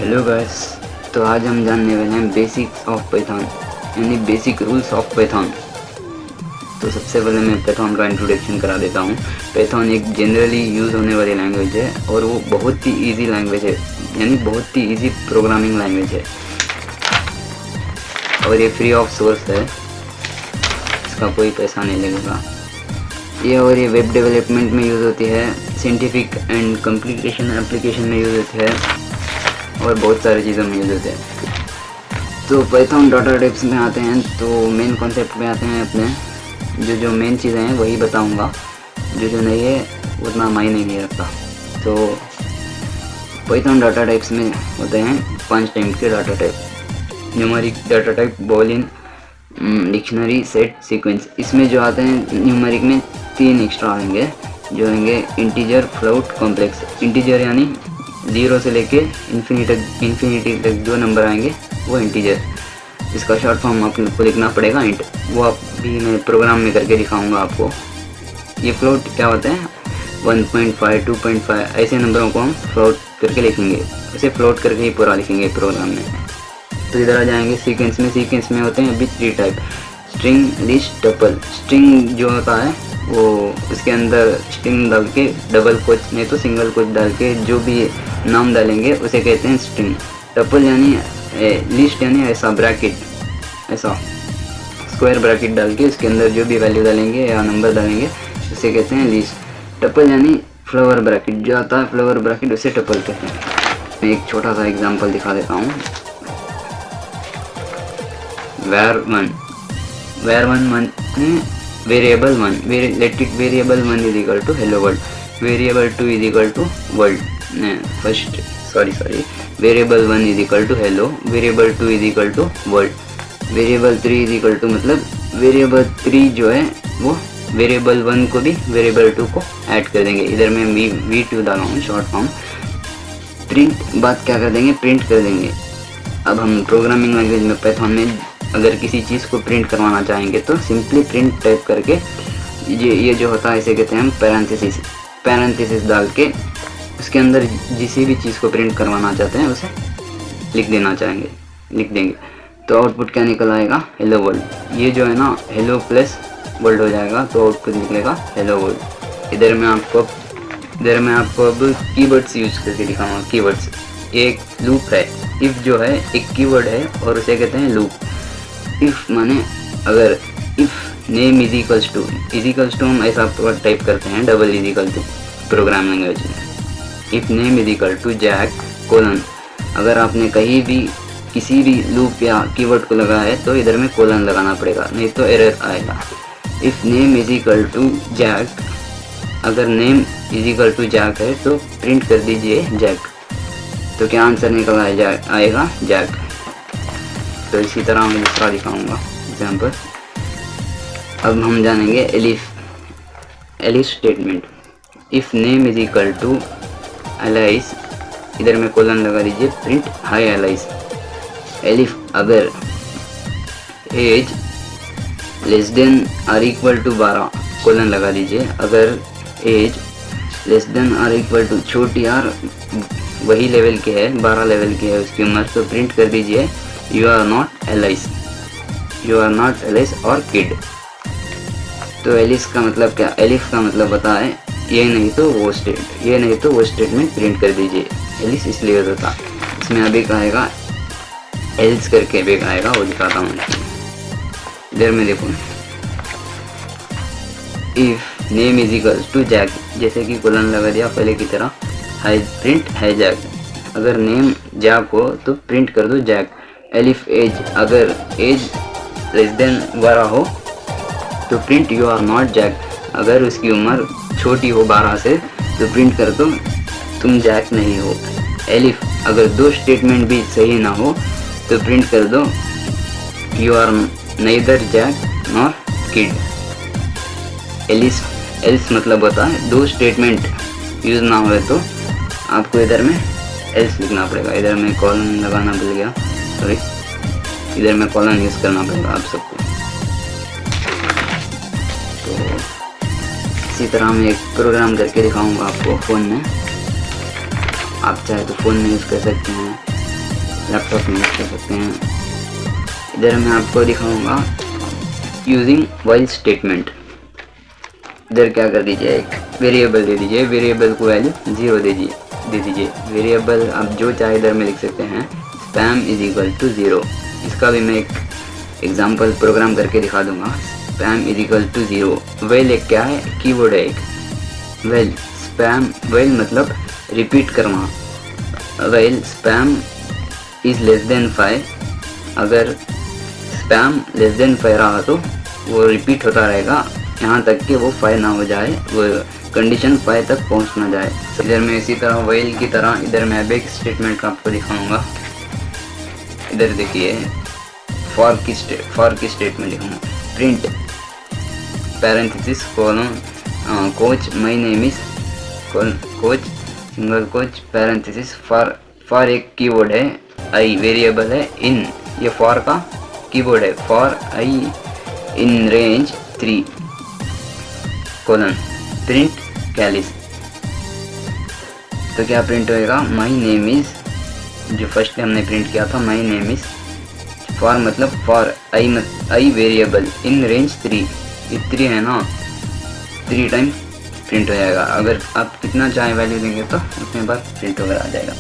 Hello guys, तो आज हम जानने वाले हैं बेसिक्स ऑफ पाइथन यानी बेसिक रूल्स ऑफ पाइथन। तो सबसे पहले मैं पाइथन का इंट्रोडक्शन करा देता हूँ। पाइथन एक जनरली यूज़ होने वाली लैंग्वेज है और वो बहुत ही इजी लैंग्वेज है, यानी बहुत ही इजी प्रोग्रामिंग लैंग्वेज है और ये फ्री ऑफ सोर्स है, इसका कोई पैसा नहीं लगेगा। ये वेब डेवलपमेंट में यूज़ होती है, साइंटिफिक एंड कम्प्यूटेशन एप्लीकेशन में यूज़ होती है और बहुत सारी चीज़ों में यूज़ होते हैं। तो पाइथन डाटा टाइप्स में आते हैं, तो मेन कॉन्सेप्ट में आते हैं। अपने जो मेन चीज़ें हैं वही बताऊंगा, जो नहीं है उतना मायने नहीं रखता। तो पाइथन डाटा टाइप्स में होते हैं 5 टाइप के data type. Numeric data type, Boolean, dictionary, set, sequence. इसमें जो आते हैं न्यूमेरिक में 3 एक्स्ट्रा आएंगे, जो आएंगे इंटीजर, फ्लोट, कॉम्प्लेक्स। इंटीजर यानी 0 से लेके इन्फिनिटी तक जो नंबर आएंगे वो इंटीजर। इसका शॉर्ट फॉर्म आपको लिखना पड़ेगा इंट, वो आप भी मैं प्रोग्राम में करके दिखाऊंगा आपको। ये फ्लोट क्या होते हैं, 1.5, 2.5 ऐसे नंबरों को हम फ्लोट करके लिखेंगे, उसे फ्लोट करके ही पूरा लिखेंगे प्रोग्राम में। तो इधर आ जाएंगे सीक्वेंस में। सीक्वेंस में होते हैं अभी 3 type, string, list, tuple. String जो होता है वो उसके अंदर स्ट्रिंग डाल के डबल कोट नहीं तो सिंगल कोट डाल के जो भी नाम डालेंगे उसे कहते हैं स्ट्रिंग। टपल यानी लिस्ट यानी ऐसा ब्रैकेट, ऐसा स्क्वायर ब्रैकेट डाल के उसके अंदर जो भी वैल्यू डालेंगे या नंबर डालेंगे उसे कहते हैं लिस्ट। टपल यानी फ्लावर ब्रैकेट जो आता है, फ्लावर ब्रैकेट उसे टपल कहते हैं। मैं एक छोटा सा एग्जांपल दिखा देता हूँ। var1 variable 1, let it variable 1 is equal to hello world, variable 2 is equal to world, variable 1 is equal to hello, variable 2 is equal to world, variable 3 is equal to, मतलब वेरिएबल 3 जो है वो variable 1 को भी variable 2 को add कर देंगे। इधर मैं v2 डाला हूँ शॉर्ट फॉर्म। प्रिंट बात क्या कर देंगे, प्रिंट कर देंगे। अब हम प्रोग्रामिंग लैंग्वेज में पाइथन में अगर किसी चीज़ को प्रिंट करवाना चाहेंगे तो सिंपली प्रिंट टाइप करके ये जो होता है इसे कहते हैं हम पैरेंथेसिस डाल के उसके अंदर जिसी भी चीज़ को प्रिंट करवाना चाहते हैं उसे लिख देंगे। तो आउटपुट क्या निकल आएगा, हेलो वर्ल्ड। ये जो है ना हेलो प्लस वर्ल्ड हो जाएगा, तो आउटपुट निकलेगा हेलो वर्ल्ड। इधर मैं आपको अब कीवर्ड्स यूज करके दिखाऊंगा। कीवर्ड्स एक लूप है, इफ़ जो है एक कीवर्ड है और उसे कहते हैं लूप। इफ़ माने अगर if name is equals to हम ऐसा टाइप करते हैं, double is equal to program language में। If name is equal to Jack colon, अगर आपने कहीं भी किसी भी लूप या कीवर्ड को लगाया है तो इधर में कोलन लगाना पड़ेगा, नहीं तो एरर आएगा। If name is equal to Jack, अगर name is equal to Jack है तो प्रिंट कर दीजिए जैक, तो क्या आंसर निकल आएगा जैक। तो इसी तरह मैं दूसरा दिखाऊंगा एग्जाम्पल। अब हम जानेंगे elif statement. If name is equal to Alice, इधर में कोलन लगा दीजिए, प्रिंट हाई एलाइस। एलिफ अगर age less than or equal to 12, colon लगा दीजिए। अगर age less than or equal to, छोटी आर वही लेवल के है, 12 लेवल की है उसकी उम्र, तो प्रिंट कर दीजिए यू आर नॉट एलिस और किड। तो एलिस का मतलब क्या, एलिफ का मतलब बता है ये नहीं तो वो स्टेटमेंट प्रिंट कर दीजिए। एलिस इसलिए होता, इसमें अभी कहेगा एल्स करके भी आएगा, वो दिखाता हूँ। इधर में देखो, if name is equal to Jack, जैसे कि कोलन लगा दिया पहले की तरह, प्रिंट है जैक। अगर नेम जैक हो तो प्रिंट कर दो जैक। एलिफ एज, अगर एज लेस देन 12 हो तो print you are not Jack. अगर उसकी उम्र छोटी हो 12 से तो प्रिंट कर दो तुम जैक नहीं हो। एलिफ अगर 2 स्टेटमेंट भी सही ना हो तो प्रिंट कर दो you are neither Jack nor kid. Else मतलब होता है 2 स्टेटमेंट यूज ना हो तो आपको इधर में एल्स लिखना पड़ेगा। इधर में कॉलन लगाना भूल गया, सॉरी, इधर में कॉलन यूज करना पड़ेगा आप सबको। तो इसी तरह मैं एक प्रोग्राम करके दिखाऊंगा आपको फ़ोन में। आप चाहे तो फ़ोन में यूज़ कर सकते हैं, लैपटॉप में यूज कर सकते हैं। इधर मैं आपको दिखाऊंगा यूजिंग वाइल स्टेटमेंट। इधर क्या कर दीजिए, एक वेरिएबल दे दीजिए, वेरिएबल को वैल्यू 0 दे दीजिए। वेरिएबल आप जो चाहे इधर में लिख सकते हैं, स्पैम इज इक्वल टू 0। इसका भी मैं एक एग्जांपल प्रोग्राम करके दिखा दूंगा। Spam is equal to 0। While एक क्या है, कीवर्ड है एक। वेल स्पैम, वेल मतलब रिपीट करना। While spam is less than 5, अगर स्पैम लेस देन 5 रहा तो वो रिपीट होता रहेगा यहाँ तक कि वो 5 ना हो जाए, वो कंडीशन 5 तक पहुँच ना जाए। इधर मैं इसी तरह वेल की तरह इधर मैं अब एक स्टेटमेंट का आपको दिखाऊंगा। इधर देखिए फॉर की स्टेटमेंट लिखूँगा। Print parenthesis colon coach my name is coach single coach parenthesis for एक कीवर्ड है, आई वेरिएबल है, इन ये फॉर का कीवर्ड है, for I in range 3 colon print Kallis. तो क्या प्रिंट होएगा, माई नेम इज, जो फर्स्ट हमने प्रिंट किया था माई नेम इज, फॉर मतलब for I variable in range 3, ये 3 है ना, 3 टाइम प्रिंट हो जाएगा। अगर आप कितना चाहे वैल्यू देंगे तो उतने बार प्रिंट वगैरह आ जाएगा।